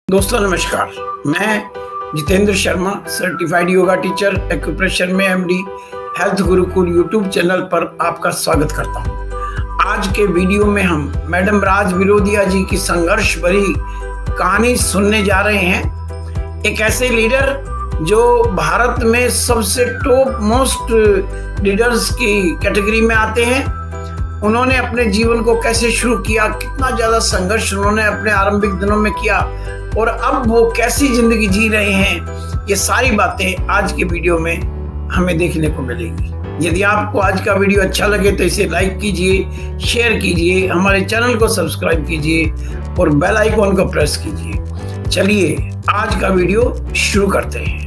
दोस्तों नमस्कार, मैं Jitendra Sharma certified yoga teacher acupressure में MD Health Gurukul YouTube channel पर आपका स्वागत करता हूं। आज के वीडियो में हम मैडम राज विरोदिया जी की संघर्ष भरी कहानी सुनने जा रहे हैं। एक ऐसे लीडर जो भारत में सबसे टॉप मोस्ट लीडर्स की कैटेगरी में आते हैं। उन्होंने अपने जीवन को कैसे शुरू किया, कितना ज़्यादा संघर्ष उन्होंने अपने आरंभिक दिनों में किया और अब वो कैसी जिंदगी जी रहे हैं, ये सारी बातें आज के वीडियो में हमें देखने को मिलेगी। यदि आपको आज का वीडियो अच्छा लगे तो इसे लाइक कीजिए, शेयर कीजिए, हमारे चैनल को सब्सक्राइब कीजिए और बेल आइकॉन को प्रेस कीजिए। चलिए आज का वीडियो शुरू करते हैं।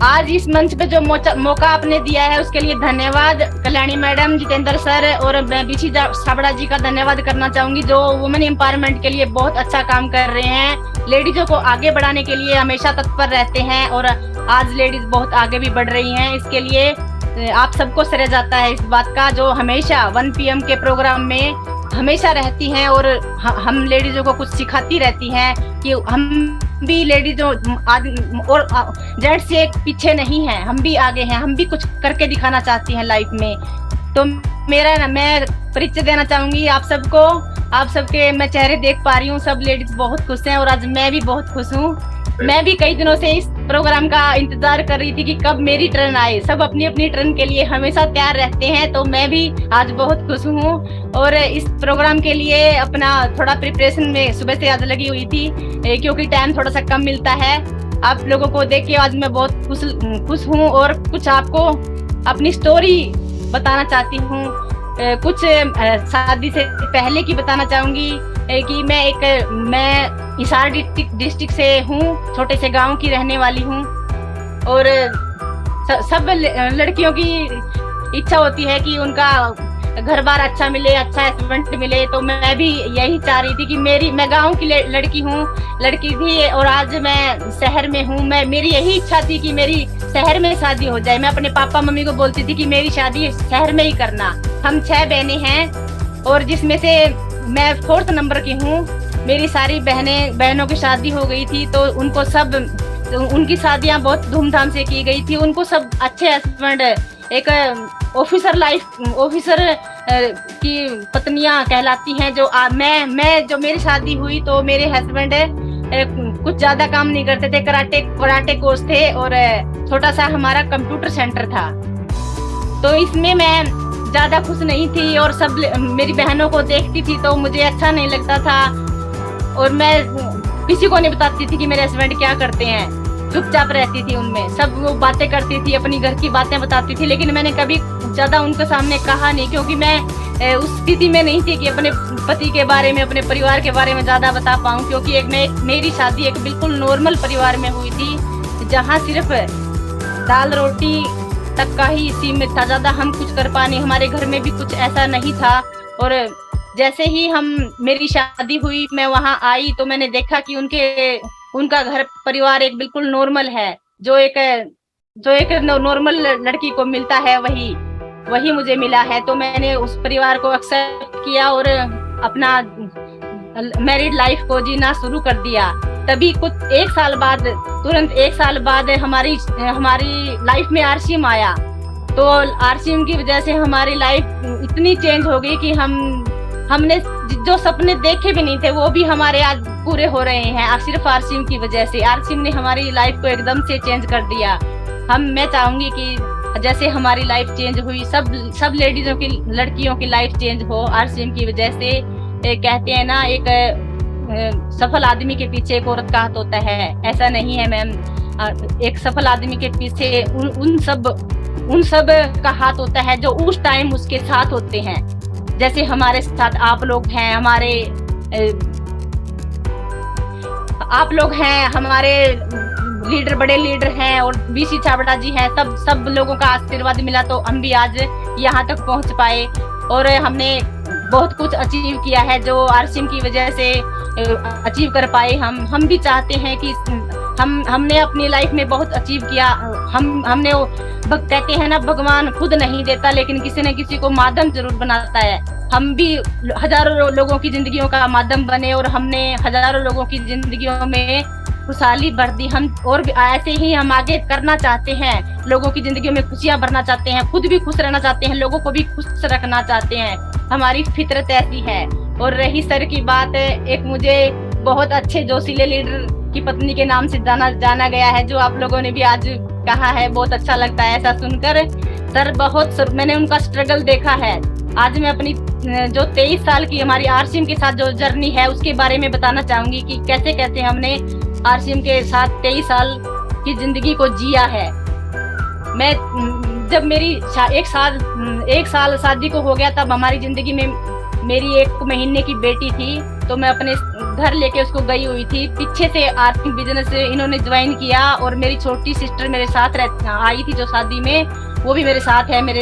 आज इस मंच पे जो मौका आपने दिया है उसके लिए धन्यवाद। कल्याणी मैडम, जितेंद्र सर और बीसी छाबड़ा जी का धन्यवाद करना चाहूंगी, जो वुमेन एम्पावरमेंट के लिए बहुत अच्छा काम कर रहे हैं। लेडीजों को आगे बढ़ाने के लिए हमेशा तत्पर रहते हैं और आज लेडीज बहुत आगे भी बढ़ रही हैं। इसके लिए आप सबको श्रेय जाता है इस बात का, जो हमेशा 1 PM के प्रोग्राम में हमेशा रहती हैं और हम लेडीजों को कुछ सिखाती रहती हैं कि हम भी लेडीजों और जेंट्स से पीछे नहीं हैं, हम भी आगे हैं, हम भी कुछ करके दिखाना चाहती हैं लाइफ में। तो मैं परिचय देना चाहूंगी आप सबको। आप सबके मैं चेहरे देख पा रही हूँ, सब लेडीज बहुत खुश हैं और आज मैं भी बहुत खुश हूँ। मैं भी कई दिनों से इस प्रोग्राम का इंतजार कर रही थी कि कब मेरी टर्न आए। सब अपनी अपनी टर्न के लिए हमेशा तैयार रहते हैं, तो मैं भी आज बहुत खुश हूँ। और इस प्रोग्राम के लिए अपना थोड़ा प्रिपरेशन में सुबह से आज लगी हुई थी, क्योंकि टाइम थोड़ा सा कम मिलता है। आप लोगों को देख के आज मैं बहुत खुश हूँ और कुछ आपको अपनी स्टोरी बताना चाहती हूँ। कुछ शादी से पहले की बताना चाहूंगी कि मैं हिसार डिस्ट्रिक्ट से हूँ, छोटे से गांव की रहने वाली हूँ। और सब लड़कियों की इच्छा होती है कि उनका घर बार अच्छा मिले, अच्छा हस्बैंड मिले। तो मैं भी यही चाह रही थी कि मैं गांव की लड़की थी और आज मैं शहर में हूँ। मेरी यही इच्छा थी कि मेरी शहर में शादी हो जाए। मैं अपने पापा मम्मी को बोलती थी कि मेरी शादी शहर में ही करना। हम 6 बहनें हैं और जिसमें से मैं 4th नंबर की हूँ। मेरी सारी बहनों की शादी हो गई थी, तो उनकी शादियां बहुत धूमधाम से की गई थी। उनको सब अच्छे हस्बैंड, एक ऑफिसर की पत्नियां कहलाती हैं। जो जो मेरी शादी हुई तो मेरे हस्बैंड कुछ ज्यादा काम नहीं करते थे, कराटे कोच थे और छोटा सा हमारा कंप्यूटर सेंटर था। तो इसमें मैं ज्यादा खुश नहीं थी और सब मेरी बहनों को देखती थी तो मुझे अच्छा नहीं लगता था और मैं किसी को नहीं बताती थी कि मेरे हस्बैंड क्या करते हैं। चुपचाप रहती थी उनमें, सब वो बातें करती थी, अपनी घर की बातें बताती थी, लेकिन मैंने कभी ज्यादा उनके सामने कहा नहीं, क्योंकि मैं उस स्थिति में नहीं थी कि अपने पति के बारे में, अपने परिवार के बारे में ज्यादा बता पाऊँ। क्योंकि मेरी शादी एक बिल्कुल नॉर्मल परिवार में हुई थी, जहाँ सिर्फ दाल रोटी तक का ही सीमित था, ज्यादा हम कुछ कर पाने, हमारे घर में भी कुछ ऐसा नहीं था। और जैसे ही मेरी शादी हुई, मैं वहां आई तो मैंने देखा कि उनका घर परिवार एक बिल्कुल नॉर्मल है। जो एक नॉर्मल लड़की को मिलता है वही मुझे मिला है। तो मैंने उस परिवार को एक्सेप्ट किया और अपना मैरिड लाइफ को जीना शुरू कर दिया। तभी तुरंत 1 साल बाद हमारी लाइफ में RCM आया। तो RCM की वजह से हमारी लाइफ इतनी चेंज हो गई कि हमने जो सपने देखे भी नहीं थे वो भी हमारे आज पूरे हो रहे हैं, सिर्फ RCM की वजह से। RCM ने हमारी लाइफ को एकदम से चेंज कर दिया। मैं चाहूंगी कि जैसे हमारी लाइफ चेंज हुई, सब लेडीजों की, लड़कियों की लाइफ चेंज हो RCM की वजह से। कहते हैं ना, एक सफल आदमी के पीछे एक औरत का हाथ होता है, ऐसा नहीं है मैम। एक सफल आदमी के पीछे उन सब का हाथ होता है जो उस टाइम उसके साथ होते हैं। जैसे हमारे साथ आप लोग हैं, हमारे लीडर, बड़े लीडर हैं और बीसी छाबड़ा जी हैं। सब लोगों का आशीर्वाद मिला तो हम भी आज यहाँ तक पहुँच पाए और हमने बहुत कुछ अचीव किया है, जो RCM की वजह से अचीव कर पाए। हम भी चाहते हैं कि हमने अपनी लाइफ में बहुत अचीव किया। कहते हैं ना, भगवान खुद नहीं देता लेकिन किसी न किसी को माध्यम जरूर बनाता है। हम भी हजारों लोगों की जिंदगियों का माध्यम बने और हमने हजारों लोगों की जिंदगियों में खुशहाली भर दी। हम और भी ऐसे ही हम आगे करना चाहते हैं, लोगों की जिंदगी में खुशियां भरना चाहते हैं, खुद भी खुश रहना चाहते हैं, लोगों को भी खुश रखना चाहते हैं। हमारी फितरत ऐसी है। और रही सर की बात, एक मुझे बहुत अच्छे जोशीले लीडर की पत्नी के नाम से जाना गया है, जो आप लोगों ने भी आज कहा है, बहुत अच्छा लगता है ऐसा सुनकर। सर मैंने उनका स्ट्रगल देखा है। आज मैं अपनी जो 23 साल की हमारी आरसीएम के साथ जो जर्नी है उसके बारे में बताना चाहूंगी कि कैसे कैसे हमने आरसीएम के साथ 23 साल की जिंदगी को जिया है। मैं जब मेरी एक साल शादी को हो गया, तब हमारी जिंदगी में मेरी 1 महीने की बेटी थी, तो मैं अपने घर लेके उसको गई हुई थी। पीछे से आर्थिक बिजनेस इन्होंने ज्वाइन किया और मेरी छोटी सिस्टर मेरे साथ आई थी जो शादी में, वो भी मेरे साथ है। मेरे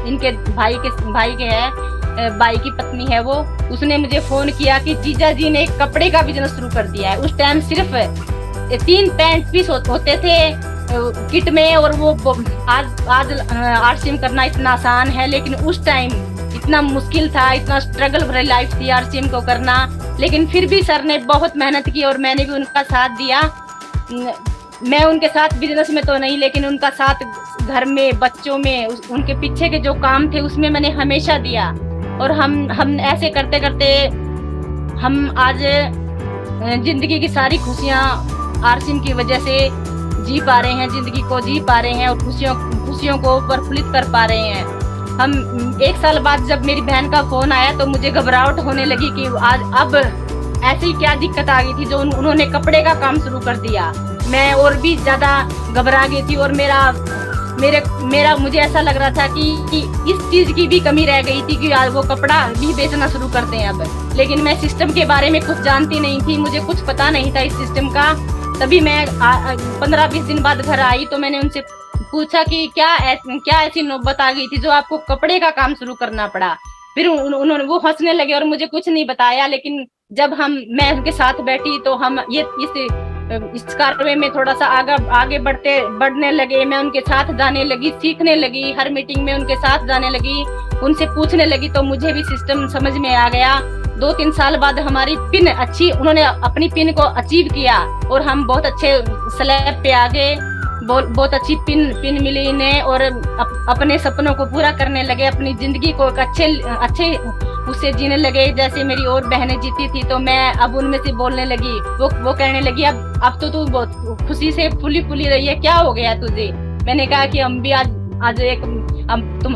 इनके भाई के है, भाई की पत्नी है वो। उसने मुझे फोन किया कि जीजा जी ने कपड़े का बिजनेस शुरू कर दिया है। उस टाइम सिर्फ 3 पैंट पीस होते थे किट में, और वो आज आरसीएम करना इतना आसान है, लेकिन उस टाइम इतना मुश्किल था, इतना स्ट्रगल भरी लाइफ थी आरसीएम को करना। लेकिन फिर भी सर ने बहुत मेहनत की और मैंने भी उनका साथ दिया। मैं उनके साथ बिजनेस में तो नहीं, लेकिन उनका साथ घर में, बच्चों में, उनके पीछे के जो काम थे उसमें मैंने हमेशा दिया। और हम ऐसे करते करते हम आज जिंदगी की सारी खुशियां आरसीएम की वजह से जी पा रहे हैं, जिंदगी को जी पा रहे हैं और खुशियों को प्रफुल्लित कर पा रहे हैं। हम 1 साल बाद जब मेरी बहन का फोन आया तो मुझे घबराहट होने लगी कि आज अब ऐसी क्या दिक्कत आ गई थी जो उन्होंने कपड़े का काम शुरू कर दिया। मैं और भी ज्यादा घबरा गई थी और मेरा मुझे ऐसा लग रहा था कि इस चीज की भी कमी रह गई थी कि वो कपड़ा भी बेचना शुरू करते हैं अब। लेकिन मैं सिस्टम के बारे में कुछ जानती नहीं थी, मुझे कुछ पता नहीं था इस सिस्टम का। तभी मैं 15-20 दिन बाद घर आई तो मैंने उनसे पूछा कि क्या ऐसी नौबत आ गई थी जो आपको कपड़े का काम शुरू करना पड़ा। फिर उन्होंने वो हंसने लगे और मुझे कुछ नहीं बताया। लेकिन जब मैं उनके साथ बैठी तो हम इस कार्य में थोड़ा सा आगे बढ़ने लगे। मैं उनके साथ जाने लगी, सीखने लगी, हर मीटिंग में उनके साथ जाने लगी, उनसे पूछने लगी, तो मुझे भी सिस्टम समझ में आ गया। 2-3 साल बाद हमारी पिन अच्छी, उन्होंने अपनी पिन को अचीव किया और हम बहुत अच्छे स्लैब पे आ गए। बहुत अच्छी पिन मिली इन्हें और अपने सपनों को पूरा करने लगे, अपनी जिंदगी को अच्छे उससे जीने लगे। जैसे मेरी और बहनें जीती थी तो मैं अब उनमें से बोलने लगी, वो कहने लगी अब तो तू बहुत खुशी से फुली रही है, क्या हो गया तुझे। मैंने कहा कि हम भी आज एक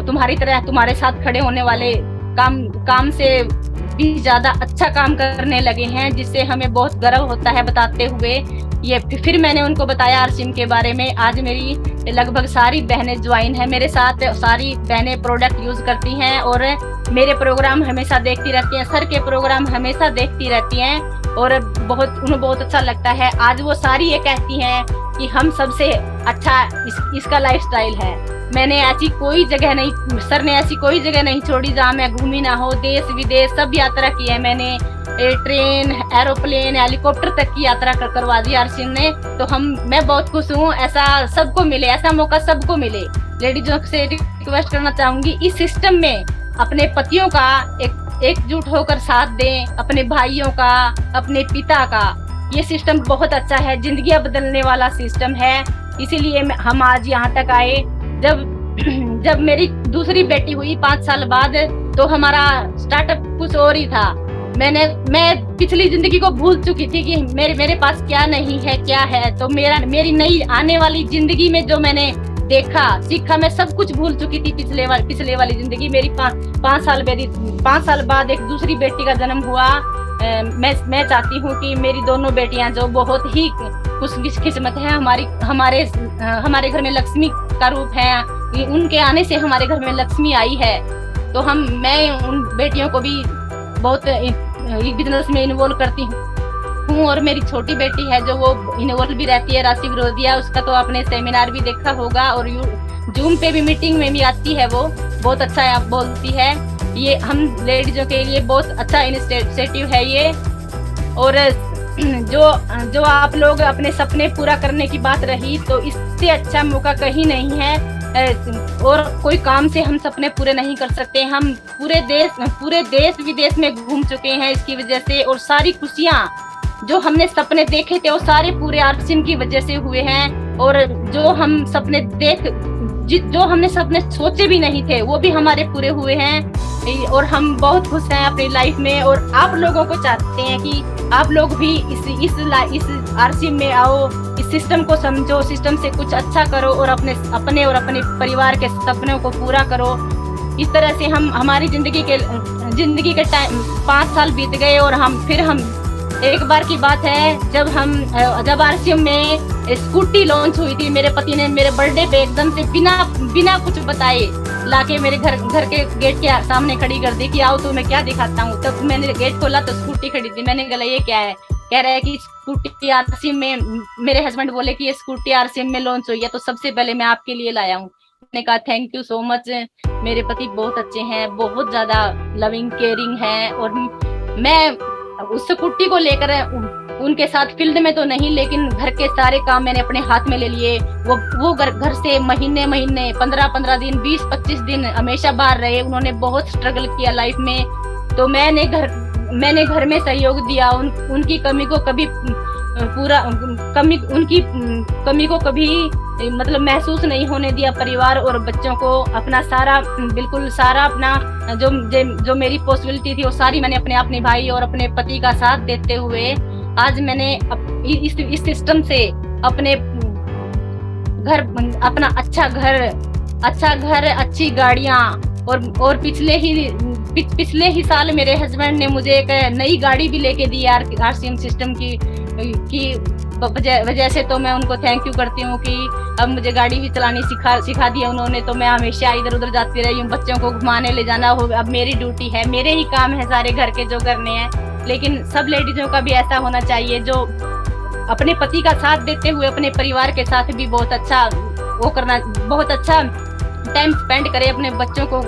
तुम्हारी तरह तुम्हारे साथ खड़े होने वाले काम से भी ज्यादा अच्छा काम करने लगे हैं, जिससे हमें बहुत गर्व होता है बताते हुए। ये फिर मैंने उनको बताया आरसीएम के बारे में। आज मेरी लगभग सारी बहनें ज्वाइन है मेरे साथ, सारी बहनें प्रोडक्ट यूज करती हैं और मेरे प्रोग्राम हमेशा देखती रहती हैं, सर के प्रोग्राम हमेशा देखती रहती हैं और उन्हें बहुत अच्छा लगता है। आज वो सारी ये कहती हैं कि हम सबसे अच्छा इसका लाइफस्टाइल है। मैंने ऐसी कोई जगह नहीं, सर ने ऐसी कोई जगह नहीं छोड़ी जहाँ मैं घूमी ना हो। देश विदेश सब यात्रा की है मैंने, ट्रेन, एरोप्लेन, हेलीकॉप्टर तक की यात्रा करवा दी आरसीएम ने। तो मैं बहुत खुश हूँ। ऐसा सबको मिले, ऐसा मौका सबको मिले। लेडीजों से रिक्वेस्ट करना चाहूंगी, इस सिस्टम में अपने पतियों का एकजुट होकर साथ दें, अपने भाइयों का, अपने पिता का। ये सिस्टम बहुत अच्छा है, जिंदगी बदलने वाला सिस्टम है। इसीलिए हम आज यहाँ तक आए। जब मेरी दूसरी बेटी हुई 5 साल बाद, तो हमारा स्टार्टअप कुछ और ही था। मैं पिछली जिंदगी को भूल चुकी थी कि मेरे पास क्या नहीं है, क्या है। तो मेरी नई आने वाली जिंदगी में जो मैंने देखा, सीखा, मैं सब कुछ भूल चुकी थी। पिछले वाली जिंदगी मेरी 5 साल बाद एक दूसरी बेटी का जन्म हुआ। मैं चाहती हूँ कि मेरी दोनों बेटियां जो बहुत ही खुशकिस्मत है, हमारे घर में लक्ष्मी का रूप है, उनके आने से हमारे घर में लक्ष्मी आई है। तो मैं उन बेटियों को भी बहुत बिजनेस में इन्वॉल्व करती हूँ। और मेरी छोटी बेटी है जो वो इन्वॉल्व भी रहती है, राशि विरोधिया, उसका तो आपने सेमिनार भी देखा होगा और जूम पे भी मीटिंग में भी आती है। वो बहुत अच्छा बोलती है। ये हम लेडीजों के लिए बहुत अच्छा इनिशिएटिव है ये। और जो आप लोग अपने सपने पूरा करने की बात रही, तो इससे अच्छा मौका कहीं नहीं है। और कोई काम से हम सपने पूरे नहीं कर सकते। हम पूरे देश विदेश में घूम चुके हैं इसकी वजह से, और सारी खुशियां जो हमने सपने देखे थे वो सारे पूरे आरसीएम की वजह से हुए हैं। और जो हमने सपने सोचे भी नहीं थे वो भी हमारे पूरे हुए हैं, और हम बहुत खुश हैं अपनी लाइफ में। और आप लोगों को चाहते हैं कि आप लोग भी इस आरसीएम में आओ, इस सिस्टम को समझो, सिस्टम से कुछ अच्छा करो और अपने और अपने परिवार के सपनों को पूरा करो। इस तरह से हमारी जिंदगी के टाइम 5 साल बीत गए, और हम एक बार की बात है जब आरसीएम में स्कूटी लॉन्च हुई थी, मेरे पति ने मेरे बर्थडे पे एकदम से बिना कुछ बताए लाके मेरे घर के गेट के सामने खड़ी कर दी कि आओ तुम्हें क्या दिखाता हूँ। तब मैंने गेट खोला तो स्कूटी खड़ी थी। मैंने कहा ये क्या है? कह रहा है कि स्कूटी आरसीएम में, मेरे हस्बैंड बोले कि ये स्कूटी आरसीएम में लॉन्च हुई है तो सबसे पहले मैं आपके लिए लाया हूँ। मैंने कहा थैंक यू सो मच। मेरे पति बहुत अच्छे हैं, बहुत ज्यादा लविंग केयरिंग है, और मैं उस स्कूटी को लेकर उनके साथ फील्ड में तो नहीं, लेकिन घर के सारे काम मैंने अपने हाथ में ले लिए। वो घर से महीने 15 दिन 20-25 दिन हमेशा बाहर रहे। उन्होंने बहुत स्ट्रगल किया लाइफ में, तो मैंने घर में सहयोग दिया। उनकी कमी को कभी मतलब महसूस नहीं होने दिया। परिवार और बच्चों को अपना बिल्कुल सारा अपना जो मेरी पॉसिबिलिटी थी वो सारी मैंने अपने आप निभाई, और अपने पति का साथ देते हुए आज मैंने इस सिस्टम से अपना अच्छा घर, अच्छी गाड़ियां, और पिछले ही साल मेरे हस्बैंड ने मुझे एक नई गाड़ी भी लेके दी आरसीएम सिस्टम की वजह से। तो मैं उनको थैंक यू करती हूँ कि अब मुझे गाड़ी भी चलानी सिखा दिया उन्होंने। तो मैं हमेशा इधर उधर जाती रही हूँ, बच्चों को घुमाने ले जाना हो, अब मेरी ड्यूटी है, मेरे ही काम है सारे घर के जो करने हैं। लेकिन सब लेडीजों का भी ऐसा होना चाहिए जो अपने पति का साथ देते हुए अपने परिवार के साथ भी बहुत अच्छा टाइम स्पेंड करे, अपने बच्चों को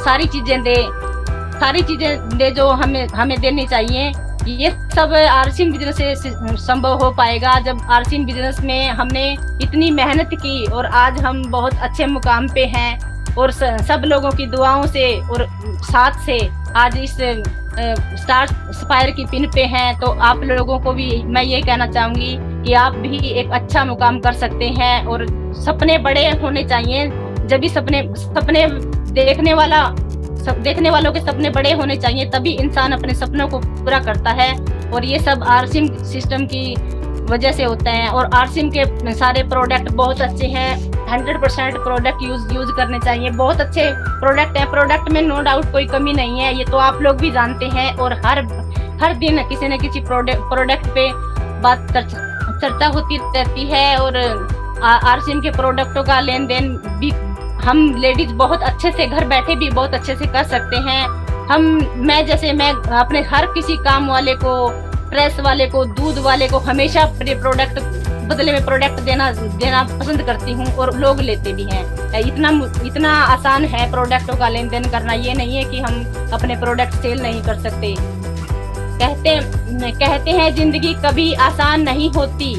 सारी चीजें दे जो हमें देनी चाहिए। ये सब आरसीएम बिजनेस से संभव हो पाएगा जब आरसीएम बिजनेस में हमने इतनी मेहनत की, और आज हम बहुत अच्छे मुकाम पे हैं, और सब लोगों की दुआओं से और साथ से आज इस स्टार स्पायर की पिन पे हैं। तो आप लोगों को भी मैं ये कहना चाहूंगी कि आप भी एक अच्छा मुकाम कर सकते हैं, और सपने बड़े होने चाहिए। जब भी सपने देखने वालों के सपने बड़े होने चाहिए, तभी इंसान अपने सपनों को पूरा करता है। और ये सब आरसीएम सिस्टम की वजह से होता है। और आरसीएम के सारे प्रोडक्ट बहुत अच्छे हैं, 100% प्रोडक्ट यूज करने चाहिए। बहुत अच्छे प्रोडक्ट है, प्रोडक्ट में नो डाउट कोई कमी नहीं है, ये तो आप लोग भी जानते हैं। और हर दिन किसी न किसी प्रोडक्ट पे चर्चा होती रहती है, और आरसीएम के प्रोडक्टों का लेन देन भी हम लेडीज बहुत अच्छे से घर बैठे भी बहुत अच्छे से कर सकते हैं। मैं अपने हर किसी काम वाले को, प्रेस वाले को, दूध वाले को हमेशा अपने प्रोडक्ट बदले में प्रोडक्ट देना पसंद करती हूँ, और लोग लेते भी हैं। इतना आसान है प्रोडक्टों का लेन देन करना। ये नहीं है कि हम अपने प्रोडक्ट सेल नहीं कर सकते। कहते हैं जिंदगी कभी आसान नहीं होती,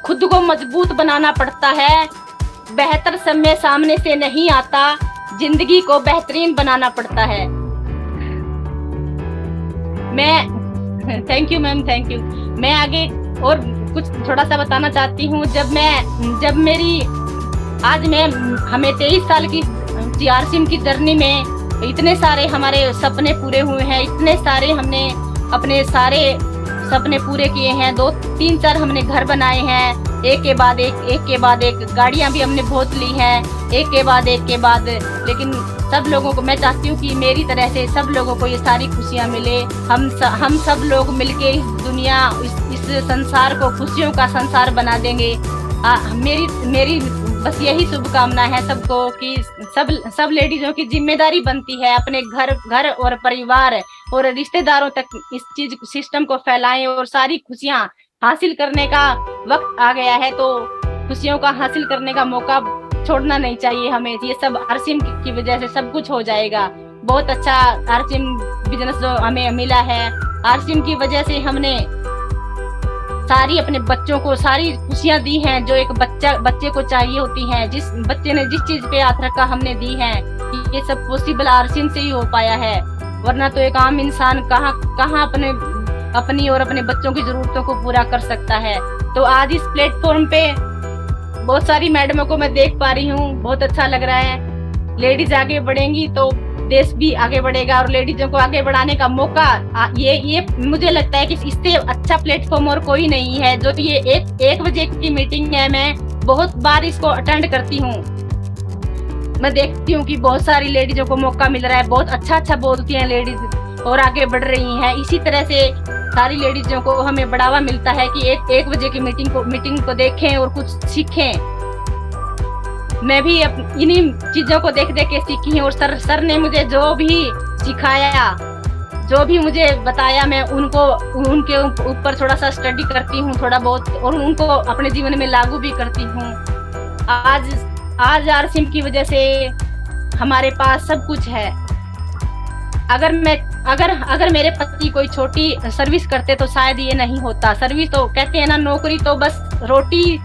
खुद को मजबूत बनाना पड़ता है। बेहतर समय सामने से नहीं आता, जिंदगी को बेहतरीन बनाना पड़ता है। Thank you ma'am, thank you. मैं आगे और कुछ थोड़ा सा बताना चाहती हूँ। हमें 23 साल की आरसीएम की जर्नी में इतने सारे हमारे सपने पूरे हुए हैं, इतने सारे हमने अपने सारे सपने पूरे किए हैं। 2-3-4 हमने घर बनाए हैं, एक के बाद एक गाड़ियां भी हमने बहुत ली हैं, एक के बाद। लेकिन सब लोगों को मैं चाहती हूँ कि मेरी तरह से सब लोगों को ये सारी खुशियां मिले। हम सब लोग मिलके इस दुनिया, इस संसार को खुशियों का संसार बना देंगे। मेरी बस यही शुभकामना है सबको कि सब लेडीजों की जिम्मेदारी बनती है अपने घर और परिवार और रिश्तेदारों तक इस सिस्टम को फैलाएं, और सारी खुशियां हासिल करने का वक्त आ गया है। तो खुशियों का हासिल करने का मौका छोड़ना नहीं चाहिए हमें। ये सब आरसीएम की वजह से सब कुछ हो जाएगा। बहुत अच्छा आरसीएम बिजनेस जो हमें मिला है, आरसीएम की वजह से हमने सारी अपने बच्चों को सारी खुशियां दी हैं जो एक बच्चे को चाहिए होती हैं। जिस बच्चे ने जिस चीज पे हाथ रखा हमने दी है, ये सब पॉसिबल आरसीएम से ही हो पाया है, वरना तो एक आम इंसान कहाँ अपनी और अपने बच्चों की जरूरतों को पूरा कर सकता है। तो आज इस प्लेटफॉर्म पे बहुत सारी मैडमों को मैं देख पा रही हूँ, बहुत अच्छा लग रहा है। लेडीज आगे बढ़ेंगी तो देश भी आगे बढ़ेगा, और लेडीजों को आगे बढ़ाने का मौका ये मुझे लगता है कि इससे अच्छा प्लेटफॉर्म और कोई नहीं है। जो ये 1 बजे की मीटिंग है, मैं बहुत बार इसको अटेंड करती हूँ, मैं देखती हूँ कि बहुत सारी लेडीजों को मौका मिल रहा है, बहुत अच्छा बोलती हैं लेडीज और आगे बढ़ रही हैं। इसी तरह से सारी लेडीजों को हमें बढ़ावा मिलता है कि 1 बजे की मीटिंग को देखें और कुछ सीखें। मैं भी इन्हीं चीजों को देख के सीखी हूँ, और सर ने मुझे जो भी सिखाया, जो भी मुझे बताया, मैं उनके ऊपर थोड़ा सा स्टडी करती हूँ थोड़ा बहुत, और उनको अपने जीवन में लागू भी करती हूँ। आज आरसीएम की वजह से हमारे पास सब कुछ है। अगर मेरे पति कोई छोटी सर्विस करते तो शायद ये नहीं होता। सर्विस तो कहते हैं ना, नौकरी तो बस रोटी,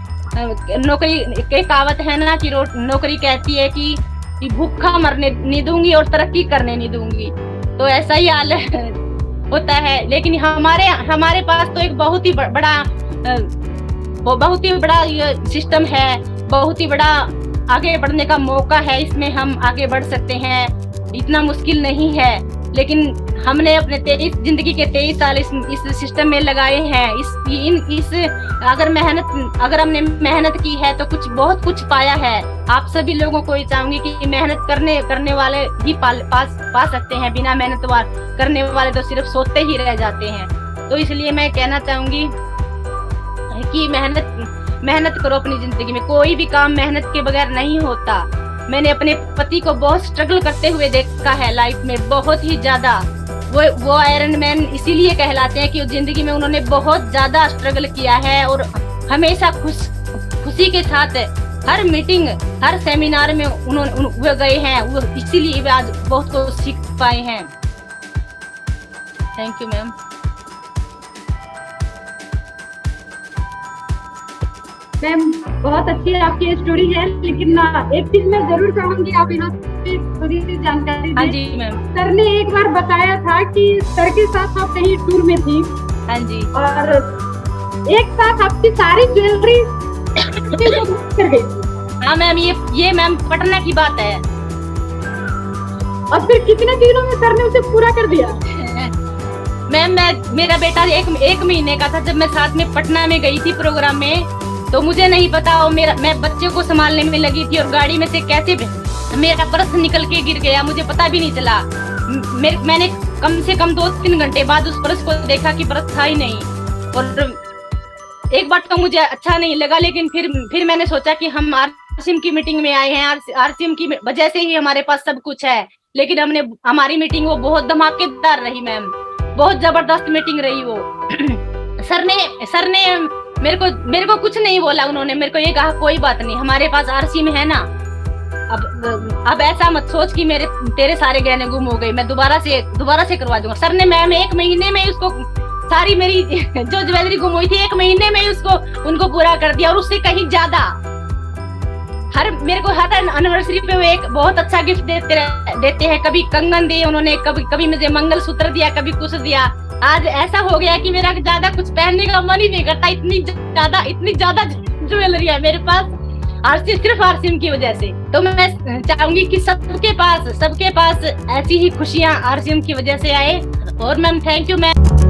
नौकरी के कहावत है ना कि नौकरी कहती है कि भूखा मरने नहीं दूंगी और तरक्की करने नहीं दूंगी, तो ऐसा ही हाल होता है। लेकिन हमारे पास तो एक बहुत ही बड़ा ये सिस्टम है, बहुत ही बड़ा आगे बढ़ने का मौका है, इसमें हम आगे बढ़ सकते हैं। इतना मुश्किल नहीं है, लेकिन हमने अपने जिंदगी के 23 साल इस सिस्टम में लगाए हैं। अगर हमने मेहनत की है तो बहुत कुछ पाया है। आप सभी लोगों को ये चाहूंगी कि मेहनत करने वाले ही पा सकते हैं, बिना मेहनत करने वाले तो सिर्फ सोते ही रह जाते हैं। तो इसलिए मैं कहना चाहूंगी कि मेहनत करो अपनी जिंदगी में। कोई भी काम मेहनत के बगैर नहीं होता। मैंने अपने पति को बहुत स्ट्रगल करते हुए देखा है लाइफ में, बहुत ही ज्यादा। वो आयरन मैन इसीलिए कहलाते हैं कि जिंदगी में उन्होंने बहुत ज्यादा स्ट्रगल किया है, और हमेशा खुशी के साथ हर मीटिंग, हर सेमिनार में वो गए हैं। वो इसीलिए आज बहुत कुछ सीख पाए हैं। Thank you ma'am. मैम बहुत अच्छी आपकी स्टोरी है, लेकिन एक चीज मैं जरूर चाहूंगी, आप यहाँ पे थोड़ी सी जानकारी दें। हाँ जी मैम। सर ने एक बार बताया था कि सर के साथ आप कहीं टूर में थी। हाँ जी। और एक साथ आपकी सारी ज्वेलरी कर गई। हाँ मैम, ये मैम पटना की बात है। और फिर कितने दिनों में सर ने उसे पूरा कर दिया? मैम मेरा बेटा एक महीने का था जब मैं साथ में पटना में गई थी प्रोग्राम में, तो मुझे नहीं पता, और मैं बच्चे को संभालने में लगी थी, और गाड़ी में से कैसे मेरा पर्स निकल के गिर गया, मुझे पता भी नहीं चला। मैंने कम से कम 2-3 घंटे बाद उस पर्स को देखा कि पर्स था ही नहीं। और एक बात तो मुझे अच्छा नहीं लगा, लेकिन फिर मैंने सोचा कि हम आरसीएम की मीटिंग में आए हैं, आरसीएम की वजह से ही हमारे पास सब कुछ है। लेकिन हमारी मीटिंग वो बहुत धमाकेदार रही मैम, बहुत जबरदस्त मीटिंग रही वो। सर ने मेरे को कुछ नहीं बोला। उन्होंने मेरे को ये कहा कोई बात नहीं, हमारे पास आरसीएम है ना, अब ऐसा मत सोच कि तेरे सारे गहने गुम हो गए, मैं दोबारा से करवा दूंगा। सर ने मैम 1 महीने में उसको सारी मेरी जो ज्वेलरी गुम हुई थी 1 महीने में उनको पूरा कर दिया, और उससे कहीं ज्यादा। मेरे को हर एनिवर्सरी पे वो एक बहुत अच्छा गिफ्ट देते हैं। कभी कंगन दिए उन्होंने, कभी मुझे मंगलसूत्र दिया, कभी कुछ दिया। आज ऐसा हो गया कि मेरा ज्यादा कुछ पहनने का मन ही नहीं करता, इतनी ज्यादा ज्वेलरी है मेरे पास सिर्फ आरसीएम की वजह से। तो मैं चाहूंगी कि सबके पास ऐसी ही खुशियां आरसीएम की वजह से आए। और मैम थैंक यू मैम।